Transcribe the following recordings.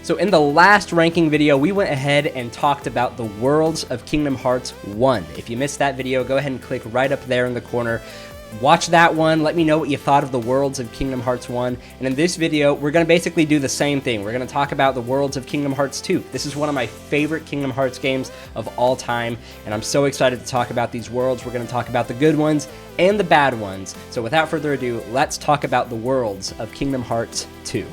So in the last ranking video, we went ahead and talked about the worlds of Kingdom Hearts 1. If you missed that video, go ahead and click right up there in the corner. Watch that one. Let me know what you thought of the worlds of Kingdom Hearts 1. And in this video, we're going to basically do the same thing. We're going to talk about the worlds of Kingdom Hearts 2. This is one of my favorite Kingdom Hearts games of all time, and I'm so excited to talk about these worlds. We're going to talk about the good ones and the bad ones. So without further ado, let's talk about the worlds of Kingdom Hearts 2.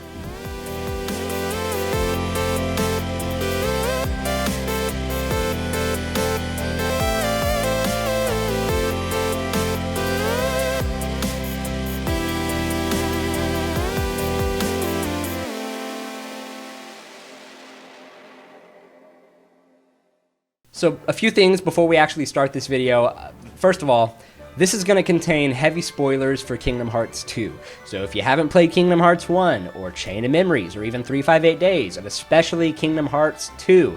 So a few things before we actually start this video. First of all, this is going to contain heavy spoilers for Kingdom Hearts 2. So if you haven't played Kingdom Hearts 1, or Chain of Memories, or even 358 Days, and especially Kingdom Hearts 2,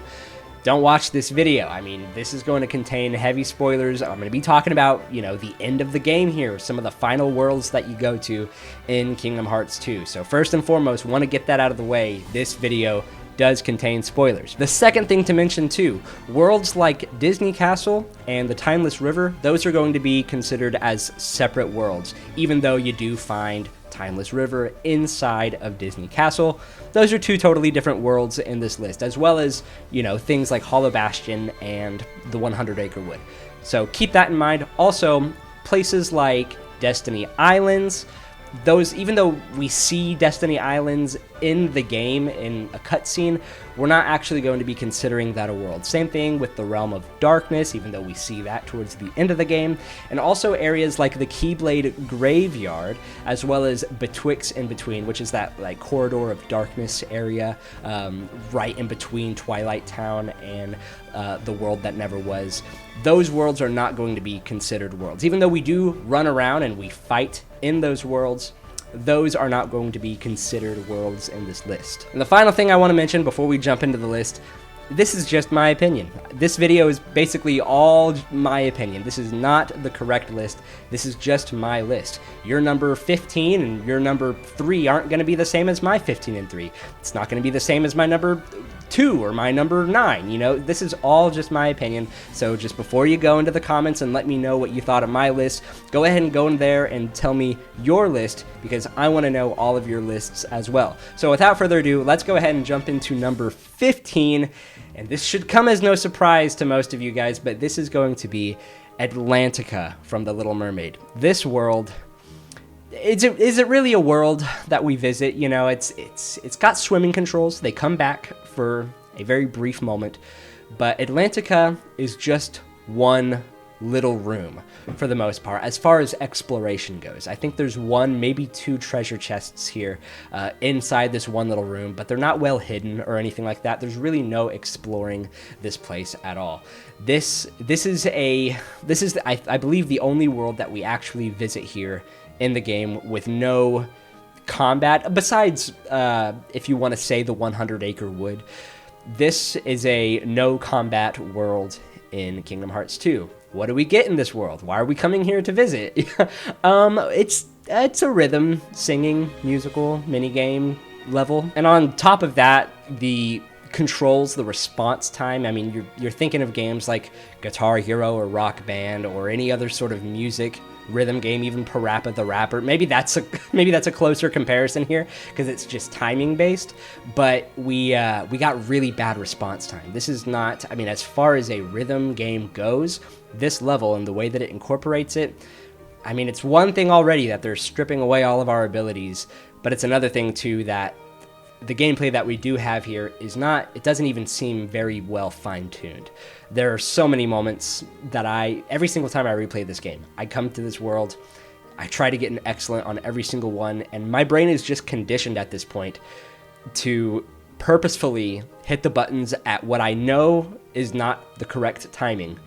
don't watch this video. I mean, this is going to contain heavy spoilers. I'm going to be talking about, the end of the game here, some of the final worlds that you go to in Kingdom Hearts 2. So first and foremost, want to get that out of the way. This video does contain spoilers. The second thing to mention too, worlds like Disney Castle and the Timeless River, those are going to be considered as separate worlds, even though you do find Timeless River inside of Disney Castle. Those are two totally different worlds in this list, as well as, things like Hollow Bastion and the 100 Acre Wood. So keep that in mind. Also, places like Destiny Islands, those, even though we see Destiny Islands in the game in a cutscene, we're not actually going to be considering that a world. Same thing with the Realm of Darkness, even though we see that towards the end of the game, and also areas like the Keyblade Graveyard, as well as Betwixt in Between, which is that corridor of darkness area right in between Twilight Town and the world that never was. Those worlds are not going to be considered worlds. Even though we do run around and we fight in those worlds, those are not going to be considered worlds in this list. And the final thing I want to mention before we jump into the list, this is just my opinion. This video is basically all my opinion. This is not the correct list. This is just my list. Your number 15 and your number 3 aren't going to be the same as my 15 and 3. It's not going to be the same as my number 2 or my number 9. This is all just my opinion. So just before you go into the comments and let me know what you thought of my list, go ahead and go in there and tell me your list, because I want to know all of your lists as well. So without further ado, let's go ahead and jump into number 15. And this should come as no surprise to most of you guys, but this is going to be Atlantica from The Little Mermaid. This world, is it really a world that we visit? It's got swimming controls. They come back for a very brief moment, but Atlantica is just one little room for the most part as far as exploration goes. I think there's one, maybe 2 treasure chests here inside this one little room, but they're not well hidden or anything like that. There's really no exploring this place at all. This is I believe the only world that we actually visit here in the game with no combat, besides if you want to say the 100 Acre Wood. This is a no combat world in Kingdom Hearts 2. What do we get in this world? Why are we coming here to visit? It's a rhythm singing musical minigame level, and on top of that, the controls, the response time. I mean, you're thinking of games like Guitar Hero or Rock Band or any other sort of music rhythm game, even Parappa the Rapper. Maybe that's a closer comparison here because it's just timing based. But we got really bad response time. This is not. I mean, as far as a rhythm game goes, this level and the way that it incorporates it. I mean, it's one thing already that they're stripping away all of our abilities, but it's another thing too that the gameplay that we do have here it doesn't even seem very well fine-tuned. There are so many moments that every single time I replay this game, I come to this world, I try to get an excellent on every single one, and my brain is just conditioned at this point to purposefully hit the buttons at what I know is not the correct timing,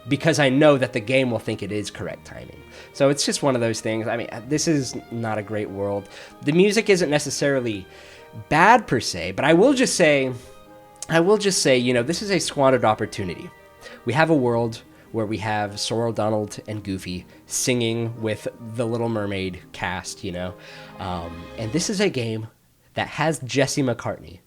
because I know that the game will think it is correct timing. So it's just one of those things. I mean, this is not a great world. The music isn't necessarily bad per se, but I will just say, this is a squandered opportunity. We have a world where we have Sora, Donald, and Goofy singing with the Little Mermaid cast, and this is a game that has Jesse McCartney.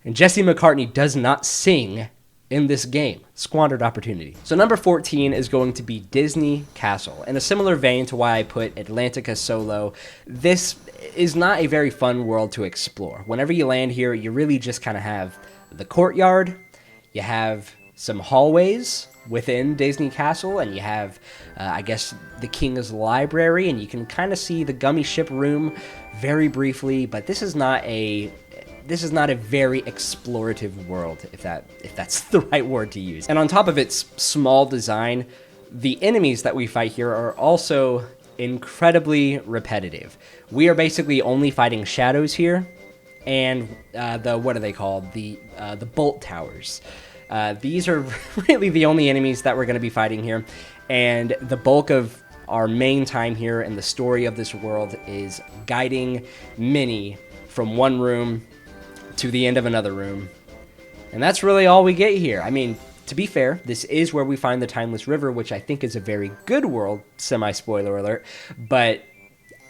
And Jesse McCartney does not sing in this game. Squandered opportunity. So number 14 is going to be Disney Castle. In a similar vein to why I put Atlantica so low, this is not a very fun world to explore. Whenever you land here, you really just kind of have the courtyard, you have some hallways within Disney Castle, and you have, I guess, the King's Library, and you can kind of see the Gummy Ship Room very briefly, but this is not a very explorative world, if that's the right word to use. And on top of its small design, the enemies that we fight here are also incredibly repetitive. We are basically only fighting shadows here, and what are they called? The bolt towers. These are really the only enemies that we're going to be fighting here, and the bulk of our main time here in the story of this world is guiding Minnie from one room to the end of another room. And that's really all we get here. I mean, to be fair, this is where we find the Timeless River, which I think is a very good world, semi-spoiler alert, but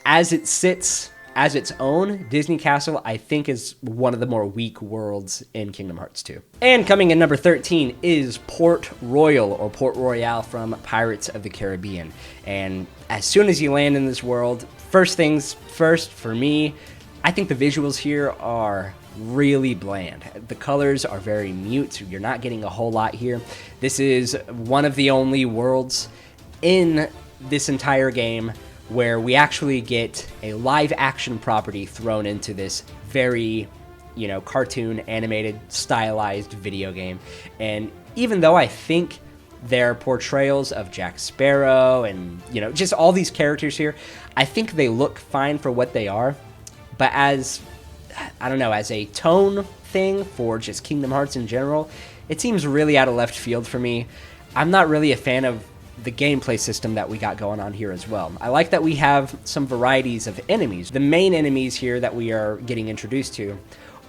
as it sits as its own, Disney Castle, I think, is one of the more weak worlds in Kingdom Hearts 2. And coming in number 13 is Port Royal, or Port Royale from Pirates of the Caribbean. And as soon as you land in this world, first things first, for me, I think the visuals here are really bland. The colors are very mute. You're not getting a whole lot here. This is one of the only worlds in this entire game where we actually get a live action property thrown into this very, cartoon animated stylized video game. And even though I think their portrayals of Jack Sparrow and, just all these characters here, I think they look fine for what they are. But as a tone thing for just Kingdom Hearts in general, it seems really out of left field for me. I'm not really a fan of the gameplay system that we got going on here as well. I like that we have some varieties of enemies. The main enemies here that we are getting introduced to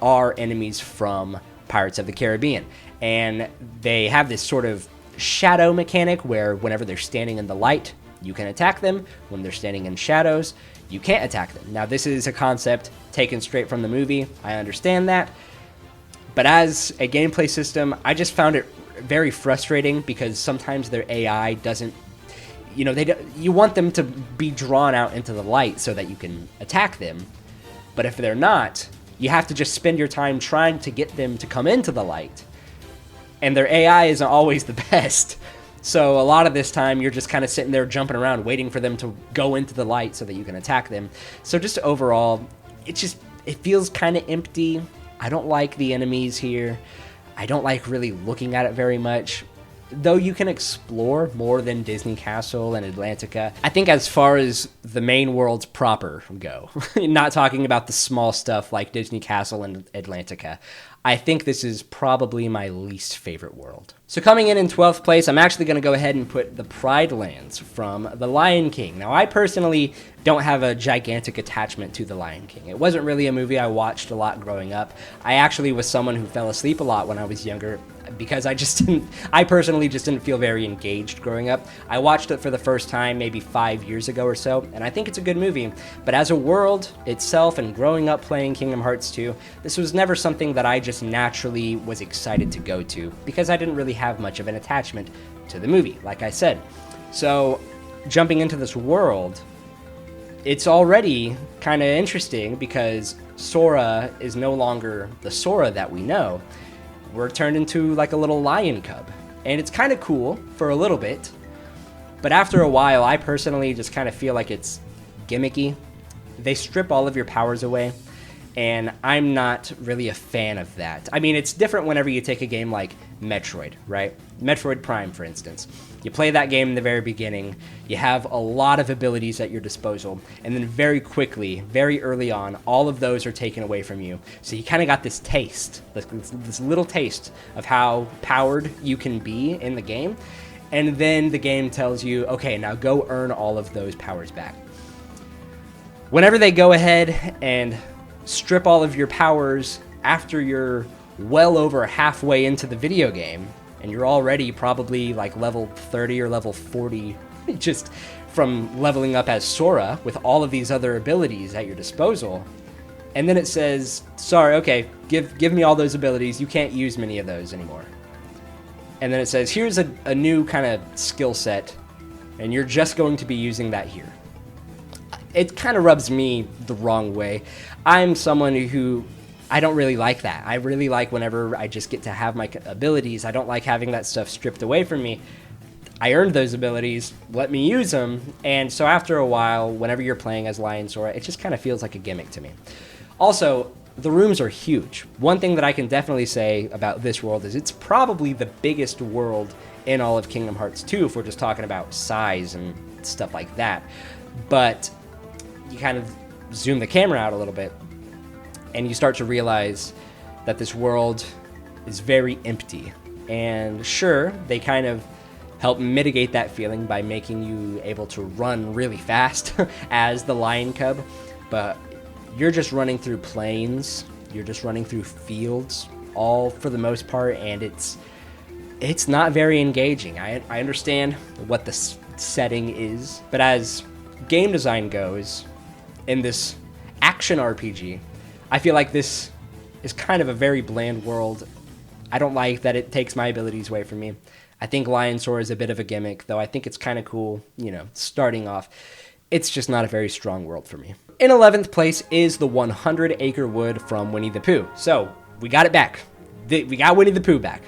are enemies from Pirates of the Caribbean. And they have this sort of shadow mechanic where whenever they're standing in the light, you can attack them. When they're standing in shadows, you can't attack them. Now, this is a concept taken straight from the movie. I understand that. But as a gameplay system, I just found it very frustrating because sometimes their AI doesn't, you want them to be drawn out into the light so that you can attack them. But if they're not, you have to just spend your time trying to get them to come into the light. And their AI isn't always the best. So a lot of this time, you're just kind of sitting there jumping around, waiting for them to go into the light so that you can attack them. So just overall, it feels kind of empty. I don't like the enemies here. I don't like really looking at it very much. Though you can explore more than Disney Castle and Atlantica. I think as far as the main worlds proper go, not talking about the small stuff like Disney Castle and Atlantica, I think this is probably my least favorite world. So coming in 12th place, I'm actually going to go ahead and put the Pride Lands from The Lion King. Now, I personally don't have a gigantic attachment to The Lion King. It wasn't really a movie I watched a lot growing up. I actually was someone who fell asleep a lot when I was younger because I personally just didn't feel very engaged growing up. I watched it for the first time maybe 5 years ago or so, and I think it's a good movie. But as a world itself and growing up playing Kingdom Hearts 2, this was never something that I just naturally was excited to go to because I didn't really have much of an attachment to the movie, like I said. So jumping into this world, it's already kind of interesting because Sora is no longer the Sora that we know. We're turned into like a little lion cub. And it's kind of cool for a little bit. But after a while, I personally just kind of feel like it's gimmicky. They strip all of your powers away. And I'm not really a fan of that. I mean, it's different whenever you take a game like Metroid, right? Metroid Prime, for instance. You play that game in the very beginning, you have a lot of abilities at your disposal, and then very quickly, very early on, all of those are taken away from you. So you kind of got this taste, this little taste of how powered you can be in the game, and then the game tells you, okay, now go earn all of those powers back. Whenever they go ahead and strip all of your powers after you're well over halfway into the video game, and you're already probably like level 30 or level 40 just from leveling up as Sora with all of these other abilities at your disposal, And then it says, sorry, okay, give me all those abilities. You can't use many of those anymore. And then it says, here's a new kind of skill set, and you're just going to be using that here. It kind of rubs me the wrong way. I'm someone who, I don't really like that. I really like whenever I just get to have my abilities. I don't like having that stuff stripped away from me. I earned those abilities, let me use them. And so after a while, whenever you're playing as Lion Sora, it just kind of feels like a gimmick to me. Also, the rooms are huge. One thing that I can definitely say about this world is it's probably the biggest world in all of Kingdom Hearts 2 if we're just talking about size and stuff like that. But you kind of zoom the camera out a little bit and you start to realize that this world is very empty. And sure, they kind of help mitigate that feeling by making you able to run really fast as the lion cub, but you're just running through plains, you're just running through fields, all for the most part, and it's not very engaging. I understand what the setting is, but as game design goes, in this action RPG, I feel like this is kind of a very bland world. I don't like that it takes my abilities away from me. I think Lion Sora is a bit of a gimmick, though I think it's kind of cool, starting off. It's just not a very strong world for me. In 11th place is the 100 Acre Wood from Winnie the Pooh. So, we got it back. We got Winnie the Pooh back.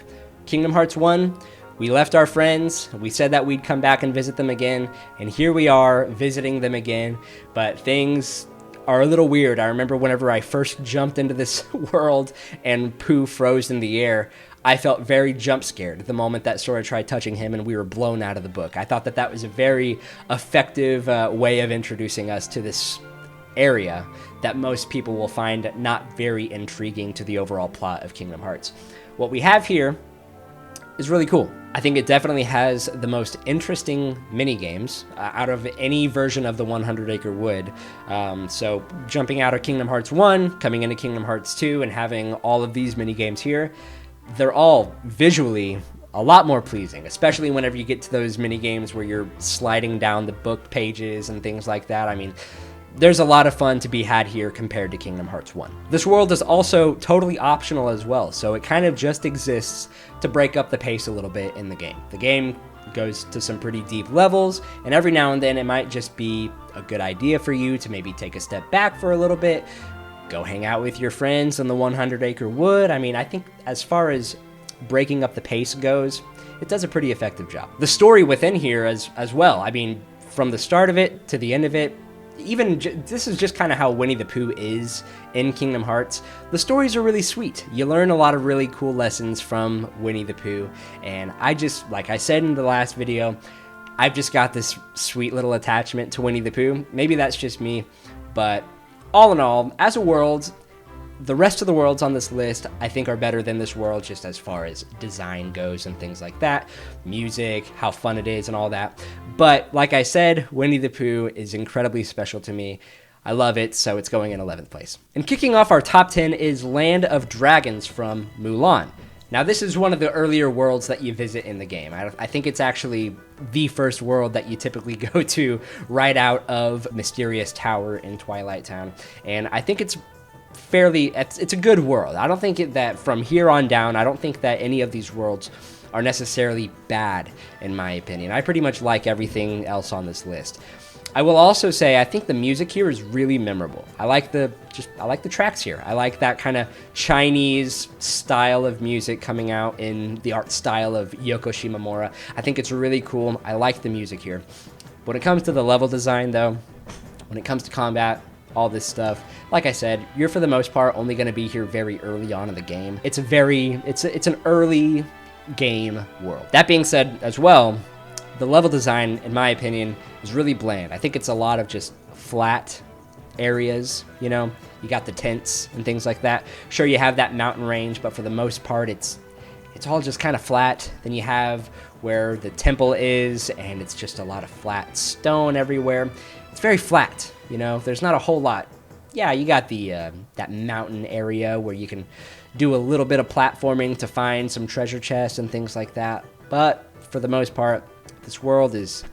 Kingdom Hearts 1, we left our friends, we said that we'd come back and visit them again, and here we are visiting them again, but things are a little weird. I remember whenever I first jumped into this world and Pooh froze in the air, I felt very jump scared the moment that Sora tried touching him and we were blown out of the book. I thought that was a very effective way of introducing us to this area that most people will find not very intriguing to the overall plot of Kingdom Hearts. What we have here is really cool. I think it definitely has the most interesting mini-games out of any version of the 100 Acre Wood. So jumping out of Kingdom Hearts 1, coming into Kingdom Hearts 2, and having all of these mini-games here, they're all visually a lot more pleasing, especially whenever you get to those mini-games where you're sliding down the book pages and things like that. I mean, there's a lot of fun to be had here compared to Kingdom Hearts 1. This world is also totally optional as well, so it kind of just exists to break up the pace a little bit in the game. The game goes to some pretty deep levels, and every now and then it might just be a good idea for you to maybe take a step back for a little bit, go hang out with your friends in the 100 Acre Wood. I mean, I think as far as breaking up the pace goes, it does a pretty effective job. The story within here as well, I mean, from the start of it to the end of it, this is just kind of how Winnie the Pooh is in Kingdom Hearts. The stories are really sweet. You learn a lot of really cool lessons from Winnie the Pooh, and like I said in the last video, I've just got this sweet little attachment to Winnie the Pooh. Maybe that's just me, but all in all, as a world, the rest of the worlds on this list I think are better than this world just as far as design goes and things like that, music, how fun it is and all that. But like I said, Winnie the Pooh is incredibly special to me. I love it, so it's going in 11th place. And kicking off our top 10 is Land of Dragons from Mulan. Now this is one of the earlier worlds that you visit in the game. I think it's actually the first world that you typically go to right out of Mysterious Tower in Twilight Town. And I think it's a good world. I don't think that from here on down, I don't think that any of these worlds are necessarily bad, in my opinion. I pretty much like everything else on this list. I will also say I think the music here is really memorable. I like the tracks here. I like that kind of Chinese style of music coming out in the art style of Yoko Shimomura. I think it's really cool. I like the music here. When it comes to the level design, though, when it comes to combat, all this stuff, like I said, you're for the most part only going to be here very early on in the game. It's an early game world. That being said as well, the level design, in my opinion, is really bland. I think it's a lot of just flat areas, you got the tents and things like that. Sure, you have that mountain range, but for the most part, it's all just kind of flat. Then you have where the temple is, and it's just a lot of flat stone everywhere. It's very flat, there's not a whole lot. Yeah, you got the that mountain area where you can do a little bit of platforming to find some treasure chests and things like that. But for the most part, this world is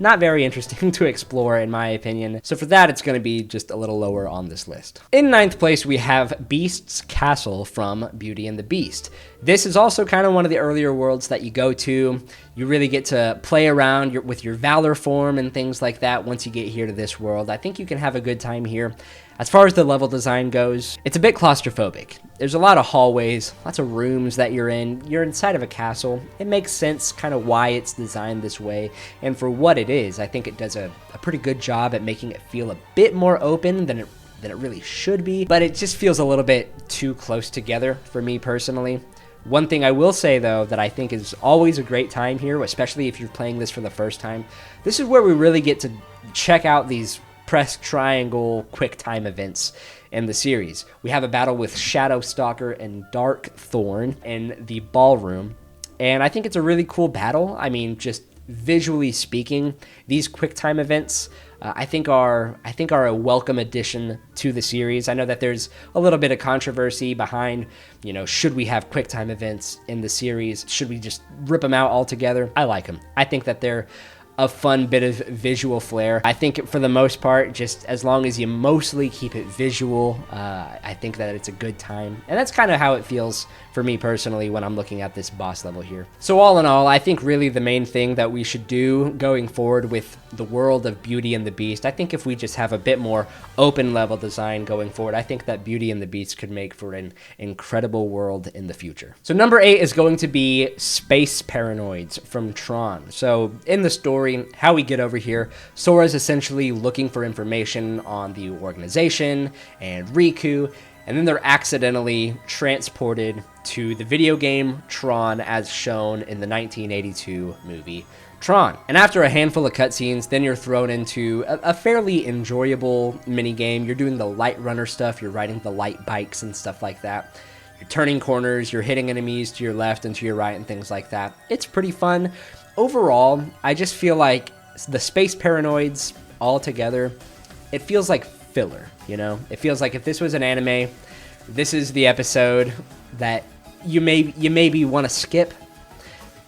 not very interesting to explore in my opinion. So for that, it's going to be just a little lower on this list. In ninth place, we have Beast's Castle from Beauty and the Beast. This is also kind of one of the earlier worlds that you go to. You really get to play around with your Valor form and things like that once you get here to this world. I think you can have a good time here. As far as the level design goes, it's a bit claustrophobic. There's a lot of hallways, lots of rooms that you're in. You're inside of a castle. It makes sense kind of why it's designed this way. And for what it is, I think it does a pretty good job at making it feel a bit more open than it really should be. But it just feels a little bit too close together for me personally. One thing I will say, though, that I think is always a great time here, especially if you're playing this for the first time, this is where we really get to check out these press triangle quick time events in the series. We have a battle with Shadow Stalker and Dark Thorn in the ballroom, and I think it's a really cool battle. I mean, just visually speaking, these quick time events I think are a welcome addition to the series. I know that there's a little bit of controversy behind, should we have quick time events in the series? Should we just rip them out altogether? I like them. I think that they're a fun bit of visual flair. I think for the most part, just as long as you mostly keep it visual, I think that it's a good time. And that's kind of how it feels for me personally when I'm looking at this boss level here. So all in all, I think really the main thing that we should do going forward with the world of Beauty and the Beast, I think if we just have a bit more open level design going forward, I think that Beauty and the Beast could make for an incredible world in the future. So number 8 is going to be Space Paranoids from Tron. So in the story, how we get over here, Sora is essentially looking for information on the organization and Riku, and then they're accidentally transported to the video game Tron as shown in the 1982 movie Tron. And after a handful of cutscenes, then you're thrown into a fairly enjoyable minigame. You're doing the light runner stuff, you're riding the light bikes and stuff like that. You're turning corners, you're hitting enemies to your left and to your right and things like that. It's pretty fun. Overall, I just feel like the Space Paranoids all together, it feels like filler, It feels like if this was an anime, this is the episode that you maybe want to skip,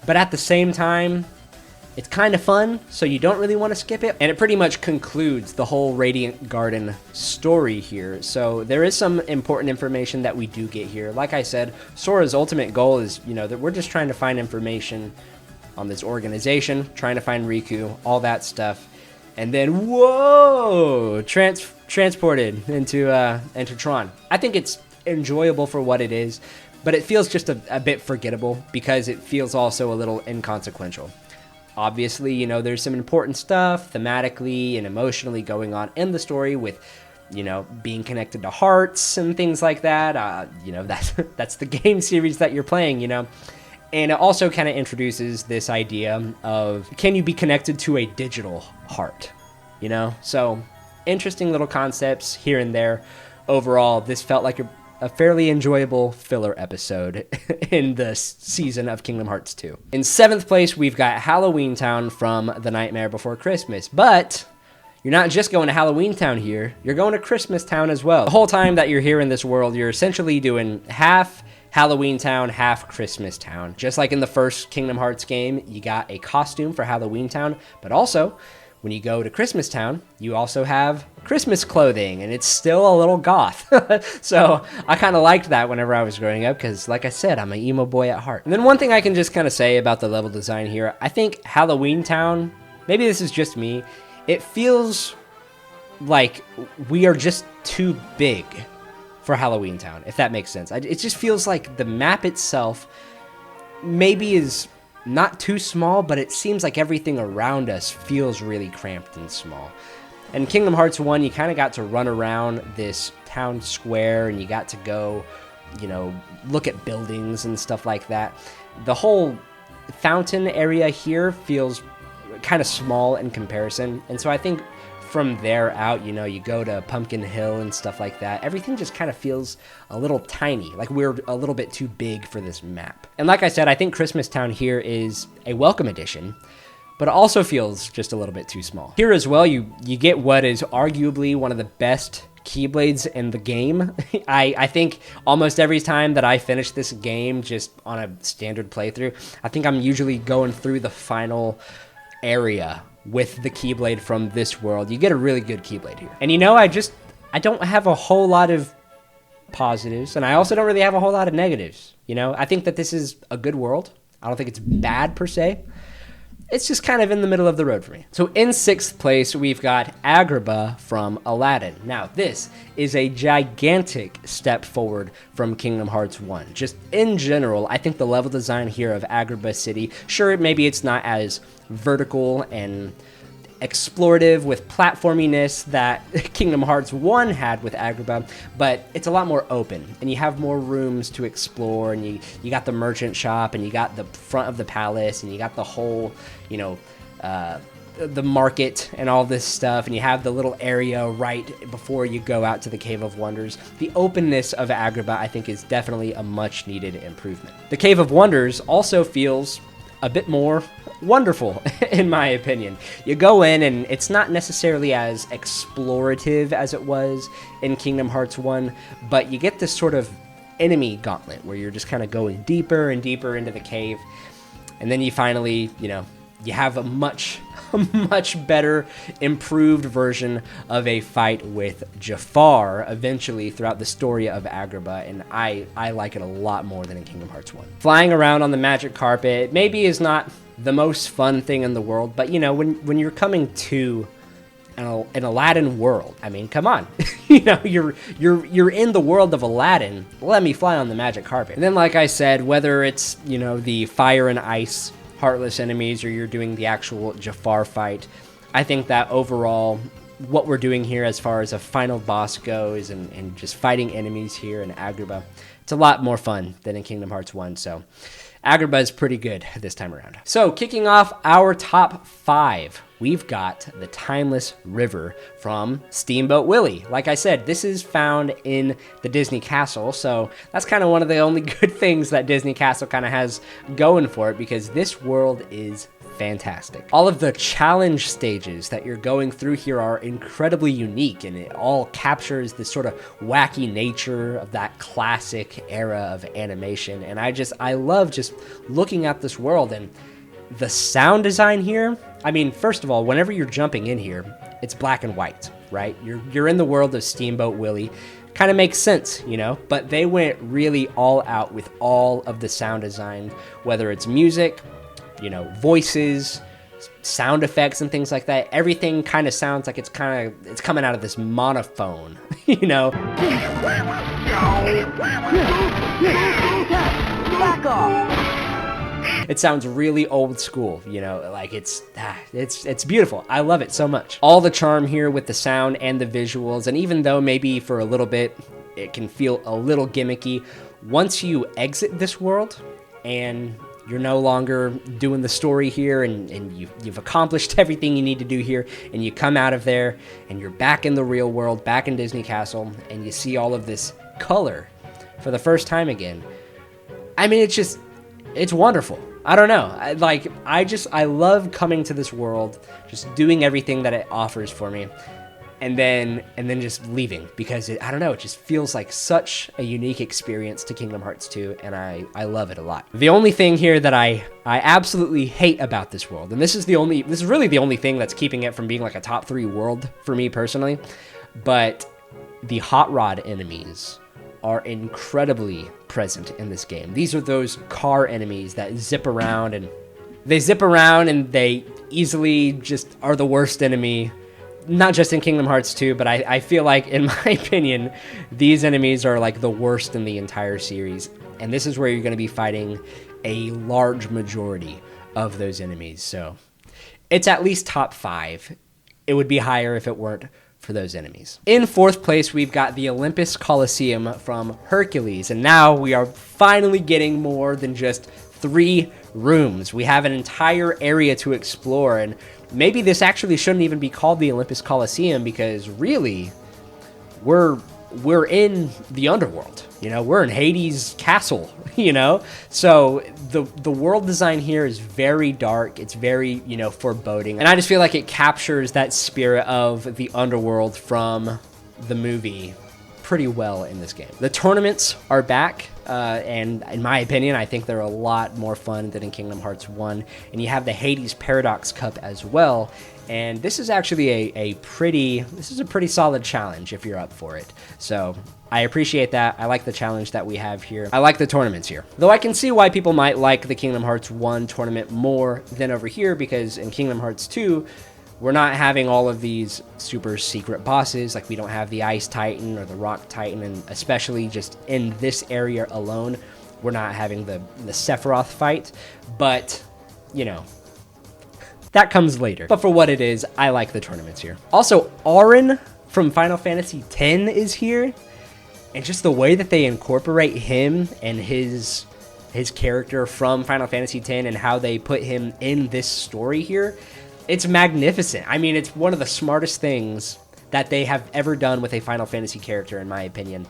but at the same time, it's kind of fun, so you don't really want to skip it. And it pretty much concludes the whole Radiant Garden story here. So there is some important information that we do get here. Like I said, Sora's ultimate goal is, that we're just trying to find information on this organization, trying to find Riku, all that stuff. And then, whoa, transported into Tron. I think it's enjoyable for what it is, but it feels just a bit forgettable because it feels also a little inconsequential. Obviously, there's some important stuff thematically and emotionally going on in the story with, being connected to hearts and things like that. That's the game series that you're playing, And it also kind of introduces this idea of, can you be connected to a digital heart? So interesting little concepts here and there. Overall, this felt like a fairly enjoyable filler episode in the season of Kingdom Hearts 2. In 7th place, we've got Halloween Town from The Nightmare Before Christmas. But you're not just going to Halloween Town here, you're going to Christmas Town as well. The whole time that you're here in this world, you're essentially doing half Halloween Town, half Christmas Town. Just like in the first Kingdom Hearts game, you got a costume for Halloween Town, but also, when you go to Christmas Town, you also have Christmas clothing, and it's still a little goth. So I kind of liked that whenever I was growing up, because like I said, I'm an emo boy at heart. And then one thing I can just kind of say about the level design here, I think Halloween Town, maybe this is just me, it feels like we are just too big for Halloween Town, if that makes sense. It just feels like the map itself maybe is not too small, but it seems like everything around us feels really cramped and small. In Kingdom Hearts 1, you kind of got to run around this town square, and you got to go, look at buildings and stuff like that. The whole fountain area here feels kind of small in comparison, and so I think from there out, you go to Pumpkin Hill and stuff like that. Everything just kind of feels a little tiny, like we're a little bit too big for this map. And like I said, I think Christmas Town here is a welcome addition, but it also feels just a little bit too small. Here as well, you get what is arguably one of the best Keyblades in the game. I think almost every time that I finish this game just on a standard playthrough, I think I'm usually going through the final area with the Keyblade from this world. You get a really good Keyblade here. And you know, I don't have a whole lot of positives, and I also don't really have a whole lot of negatives. You know, I think that this is a good world. I don't think it's bad per se. It's just kind of in the middle of the road for me. So in 6th place, we've got Agrabah from Aladdin. Now, this is a gigantic step forward from Kingdom Hearts 1. Just in general, I think the level design here of Agrabah City, sure, maybe it's not as vertical and explorative with platforminess that Kingdom Hearts 1 had with Agrabah, but it's a lot more open, and you have more rooms to explore, and you got the merchant shop, and you got the front of the palace, and you got the whole, you know, the market and all this stuff, and you have the little area right before you go out to the Cave of Wonders. The openness of Agrabah, I think, is definitely a much-needed improvement. The Cave of Wonders also feels a bit more wonderful, in my opinion. You go in, and it's not necessarily as explorative as it was in Kingdom Hearts 1, but you get this sort of enemy gauntlet where you're just kind of going deeper and deeper into the cave, and then you finally, you know, you have a much better, improved version of a fight with Jafar eventually throughout the story of Agrabah, and I like it a lot more than in Kingdom Hearts 1. Flying around on the magic carpet maybe is not the most fun thing in the world, but you know, when you're coming to an Aladdin world, I mean, come on. You know, you're in the world of Aladdin. Let me fly on the magic carpet. And then, like I said, whether it's, you know, the fire and ice Heartless enemies or you're doing the actual Jafar fight, I think that overall what we're doing here as far as a final boss goes and just fighting enemies here in Agrabah, it's a lot more fun than in Kingdom Hearts 1, so Agrabah is pretty good this time around. So kicking off our top 5, we've got the Timeless River from Steamboat Willie. Like I said, this is found in the Disney Castle, so that's kind of one of the only good things that Disney Castle kind of has going for it, because this world is fantastic. All of the challenge stages that you're going through here are incredibly unique, and it all captures this sort of wacky nature of that classic era of animation. And I love just looking at this world, and the sound design here, I mean, first of all, whenever you're jumping in here, it's black and white, right? You're in the world of Steamboat Willie. Kind of makes sense, you know, but they went really all out with all of the sound design, whether it's music, you know, voices, sound effects and things like that. Everything kind of sounds like it's coming out of this monophone, you know. Back off. It sounds really old school, you know, like it's beautiful. I love it so much. All the charm here with the sound and the visuals, and even though maybe for a little bit it can feel a little gimmicky, once you exit this world and you're no longer doing the story here and you've accomplished everything you need to do here, and you come out of there and you're back in the real world, back in Disney Castle, and you see all of this color for the first time again. I mean, it's wonderful. I don't know. I love coming to this world, just doing everything that it offers for me, and then just leaving, because it just feels like such a unique experience to Kingdom Hearts 2, and I love it a lot. The only thing here that I absolutely hate about this world, and this is really the only thing that's keeping it from being like a top 3 world for me personally, but the Hot Rod enemies are incredibly present in this game. These are those car enemies that zip around, and they easily just are the worst enemy, not just in Kingdom Hearts 2, but I feel like, in my opinion, these enemies are like the worst in the entire series, and this is where you're going to be fighting a large majority of those enemies, so it's at least top 5. It would be higher if it weren't for those enemies. In 4th place, we've got the Olympus Coliseum from Hercules, and now we are finally getting more than just 3 rooms. We have an entire area to explore, and maybe this actually shouldn't even be called the Olympus Coliseum, because really, we're in the underworld. You know, we're in Hades' castle, you know? So the world design here is very dark. It's very, you know, foreboding. And I just feel like it captures that spirit of the underworld from the movie pretty well in this game. The tournaments are back, and in my opinion, I think they're a lot more fun than in Kingdom Hearts 1. And you have the Hades Paradox Cup as well. And this is actually a pretty solid challenge if you're up for it. So I appreciate that. I like the challenge that we have here. I like the tournaments here. Though I can see why people might like the Kingdom Hearts 1 tournament more than over here, because in Kingdom Hearts 2, we're not having all of these super secret bosses. Like, we don't have the Ice Titan or the Rock Titan, and especially just in this area alone, we're not having the Sephiroth fight. But, you know, that comes later. But for what it is, I like the tournaments here. Also, Auron from Final Fantasy X is here. And just the way that they incorporate him and his character from Final Fantasy X and how they put him in this story here, it's magnificent. I mean, it's one of the smartest things that they have ever done with a Final Fantasy character, in my opinion.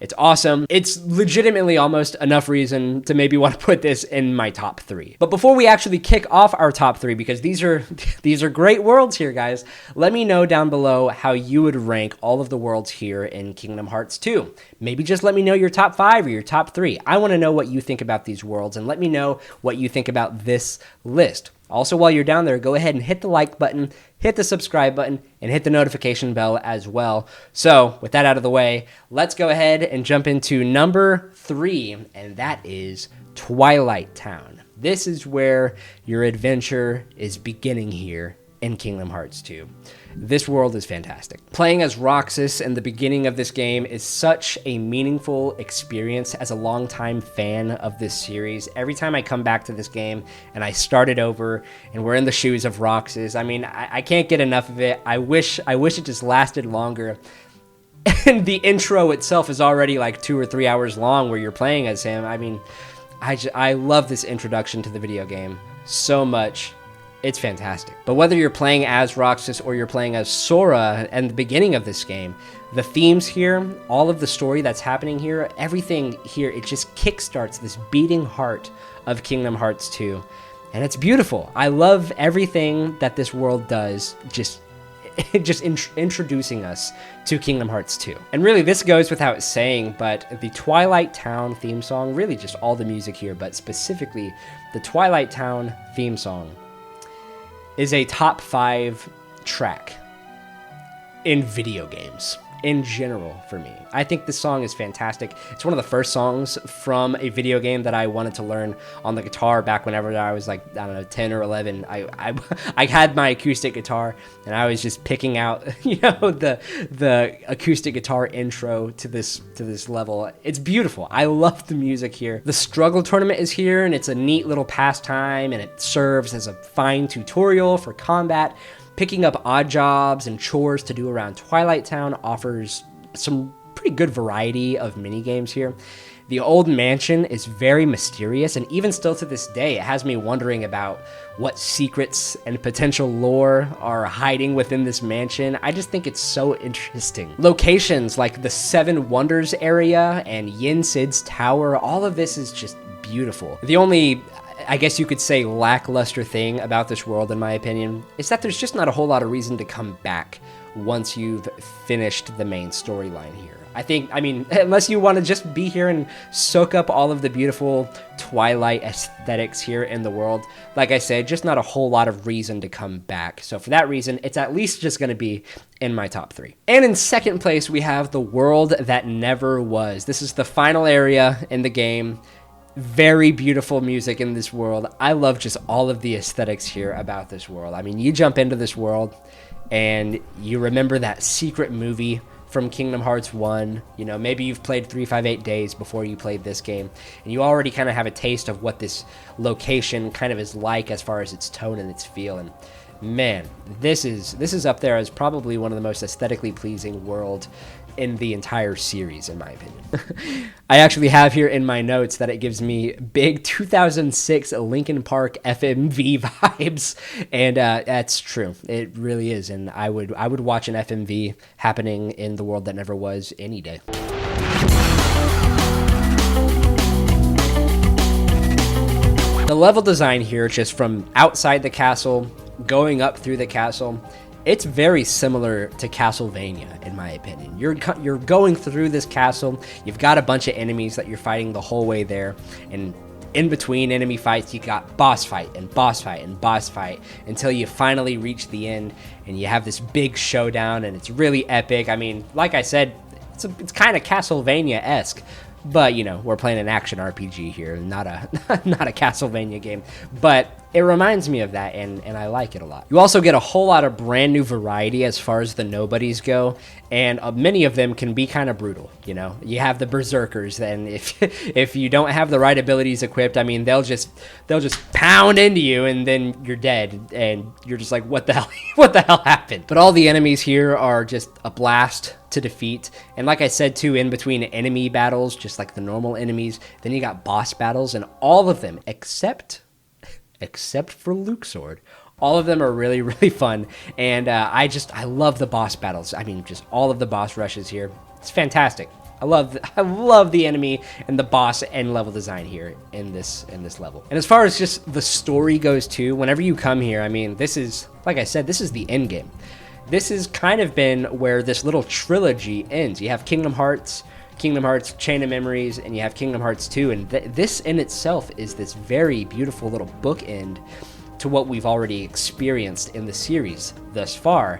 It's awesome. It's legitimately almost enough reason to maybe want to put this in my top 3. But before we actually kick off our top 3, because these are great worlds here, guys, let me know down below how you would rank all of the worlds here in Kingdom Hearts 2. Maybe just let me know your top 5 or your top 3. I want to know what you think about these worlds, and let me know what you think about this list. Also, while you're down there, go ahead and hit the like button, hit the subscribe button, and hit the notification bell as well. So, with that out of the way, let's go ahead and jump into number 3, and that is Twilight Town. This is where your adventure is beginning here in Kingdom Hearts 2. This world is fantastic. Playing as Roxas in the beginning of this game is such a meaningful experience as a longtime fan of this series. Every time I come back to this game and I start it over and we're in the shoes of Roxas, I mean, I can't get enough of it. I wish it just lasted longer. And the intro itself is already like 2 or 3 hours long where you're playing as him. I mean, I love this introduction to the video game so much. It's fantastic. But whether you're playing as Roxas or you're playing as Sora in the beginning of this game, the themes here, all of the story that's happening here, everything here, it just kickstarts this beating heart of Kingdom Hearts 2. And it's beautiful. I love everything that this world does, just introducing us to Kingdom Hearts 2. And really, this goes without saying, but the Twilight Town theme song, really just all the music here, but specifically the Twilight Town theme song, is a top 5 track in video games in general for me. I think this song is fantastic. It's one of the first songs from a video game that I wanted to learn on the guitar back whenever I was like, I don't know, 10 or 11. I had my acoustic guitar and I was just picking out, you know, the acoustic guitar intro to this level. It's beautiful. I love the music here. The struggle tournament is here, and it's a neat little pastime, and it serves as a fine tutorial for combat. Picking up odd jobs and chores to do around Twilight Town offers some pretty good variety of mini-games here. The old mansion is very mysterious, and even still to this day, it has me wondering about what secrets and potential lore are hiding within this mansion. I just think it's so interesting. Locations like the Seven Wonders area and Yin Sid's tower, all of this is just beautiful. The only, I guess you could say, lackluster thing about this world, in my opinion, is that there's just not a whole lot of reason to come back once you've finished the main storyline here. I mean, unless you want to just be here and soak up all of the beautiful Twilight aesthetics here in the world, like I said, just not a whole lot of reason to come back. So for that reason, it's at least just going to be in my top 3. And in second place, we have The World That Never Was. This is the final area in the game. Very beautiful music in this world. I love just all of the aesthetics here about this world. I mean, you jump into this world and you remember that secret movie from Kingdom Hearts 1. You know, maybe you've played 358 Days before you played this game, and you already kind of have a taste of what this location kind of is like as far as its tone and its feel. And man, this is up there as probably one of the most aesthetically pleasing world in the entire series, in my opinion. I actually have here in my notes that it gives me big 2006 Linkin Park FMV vibes, and that's true. It really is, and I would watch an FMV happening in The World That Never Was any day. The level design here, just from outside the castle, going up through the castle, It's very similar to Castlevania, in my opinion. You're going through this castle. You've got a bunch of enemies that you're fighting the whole way there, and in between enemy fights, you got boss fight and boss fight and boss fight until you finally reach the end, and you have this big showdown, and it's really epic. I mean, like I said, it's kind of Castlevania-esque. But, you know, we're playing an action RPG here, not a not a Castlevania game. But it reminds me of that, and I like it a lot. You also get a whole lot of brand new variety as far as the nobodies go, and many of them can be kind of brutal, you know. You have the berserkers, and if you don't have the right abilities equipped, I mean, they'll just pound into you, and then you're dead, and you're just like, what the hell? What the hell happened? But all the enemies here are just a blast to defeat, and like I said too, in between enemy battles, just like the normal enemies, then you got boss battles, and all of them except for Luxord, all of them are really, really fun. And I love the boss battles. I mean, just all of the boss rushes here, it's fantastic. I love the enemy and the boss and level design here in this level. And as far as just the story goes too, whenever you come here, I mean, this is, like I said, this is the end game. This has kind of been where this little trilogy ends. You have Kingdom Hearts, Chain of Memories, and you have Kingdom Hearts 2, and this in itself is this very beautiful little bookend to what we've already experienced in the series thus far.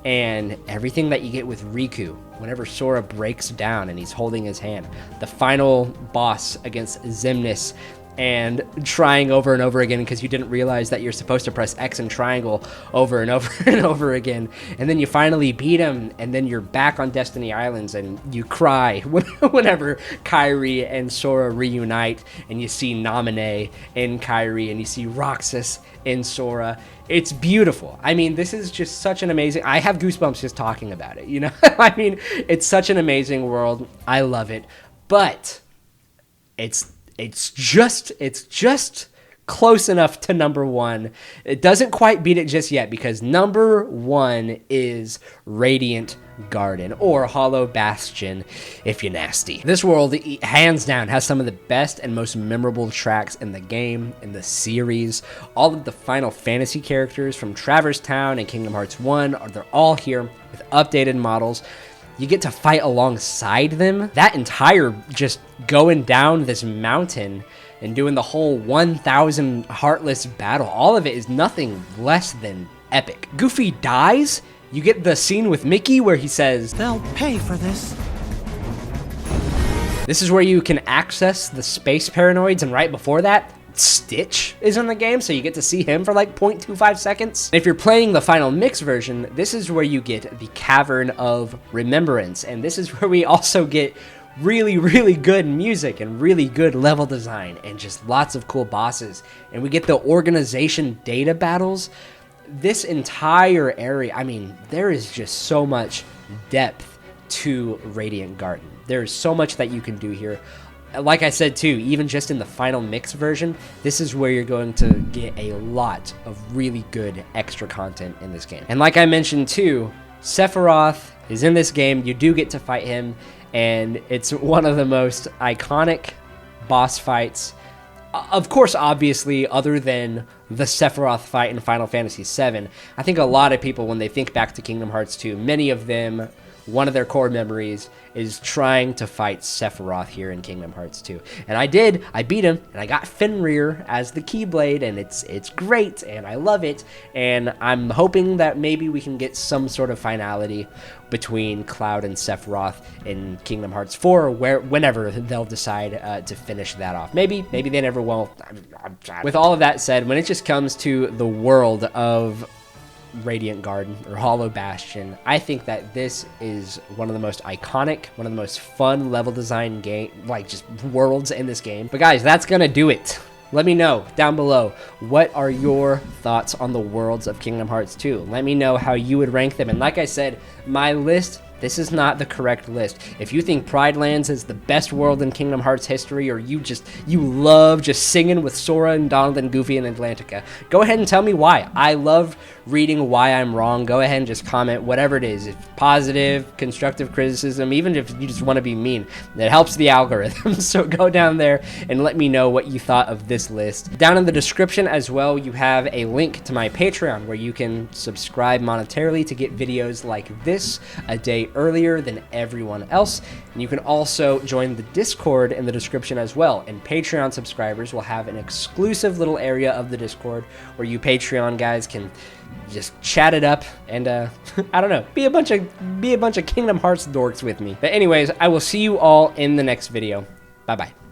And everything that you get with Riku, whenever Sora breaks down and he's holding his hand, the final boss against Xemnas, and trying over and over again because you didn't realize that you're supposed to press X and triangle over and over and over again, and then you finally beat him, and then you're back on Destiny Islands and you cry whenever Kairi and Sora reunite, and you see Naminé in Kairi and you see Roxas in Sora. It's beautiful. I mean, this is just such an amazing... I have goosebumps just talking about it, you know? I mean, it's such an amazing world. I love it. But it's just close enough to number one. It doesn't quite beat it just yet, because number one is Radiant Garden, or Hollow Bastion if you're nasty. This world, hands down, has some of the best and most memorable tracks in the game, in the series. All of the Final Fantasy characters from Traverse Town and Kingdom Hearts 1, they're all here with updated models. You get to fight alongside them. That entire just going down this mountain and doing the whole 1,000 Heartless battle, all of it is nothing less than epic. Goofy dies. You get the scene with Mickey where he says, "They'll pay for this." This is where you can access the space paranoids, and right before that, Stitch is in the game, so you get to see him for like 0.25 seconds. If you're playing the final mix version, this is where you get the Cavern of Remembrance, and this is where we also get really, really good music and really good level design and just lots of cool bosses. And we get the organization data battles. This entire area, I mean, there is just so much depth to Radiant Garden. There's so much that you can do here. Like I said too, even just in the final mix version, this is where you're going to get a lot of really good extra content in this game. And like I mentioned too, Sephiroth is in this game. You do get to fight him, and it's one of the most iconic boss fights. Of course, obviously, other than the Sephiroth fight in Final Fantasy VII, I think a lot of people, when they think back to Kingdom Hearts 2, many of them, one of their core memories is trying to fight Sephiroth here in Kingdom Hearts 2. And I beat him, and I got Fenrir as the Keyblade, and it's great, and I love it. And I'm hoping that maybe we can get some sort of finality between Cloud and Sephiroth in Kingdom Hearts 4, whenever they'll decide to finish that off. Maybe they never will. With all of that said, when it just comes to the world of Radiant Garden or Hollow Bastion, I think that this is one of the most iconic, one of the most fun level design game, like just worlds in this game. But guys, that's gonna do it. Let me know down below, what are your thoughts on the worlds of Kingdom Hearts 2? Let me know how you would rank them. And like I said, my list this is not the correct list. If you think Pride Lands is the best world in Kingdom Hearts history, or you love just singing with Sora and Donald and Goofy and Atlantica, go ahead and tell me why. I love reading why I'm wrong. Go ahead and just comment whatever it is. If positive, constructive criticism, even if you just want to be mean, that helps the algorithm. So go down there and let me know what you thought of this list. Down in the description as well, you have a link to my Patreon where you can subscribe monetarily to get videos like this a day earlier than everyone else. And you can also join the Discord in the description as well. And Patreon subscribers will have an exclusive little area of the Discord where you Patreon guys can just chat it up and I don't know, be a bunch of Kingdom Hearts dorks with me. But anyways, I will see you all in the next video. Bye bye.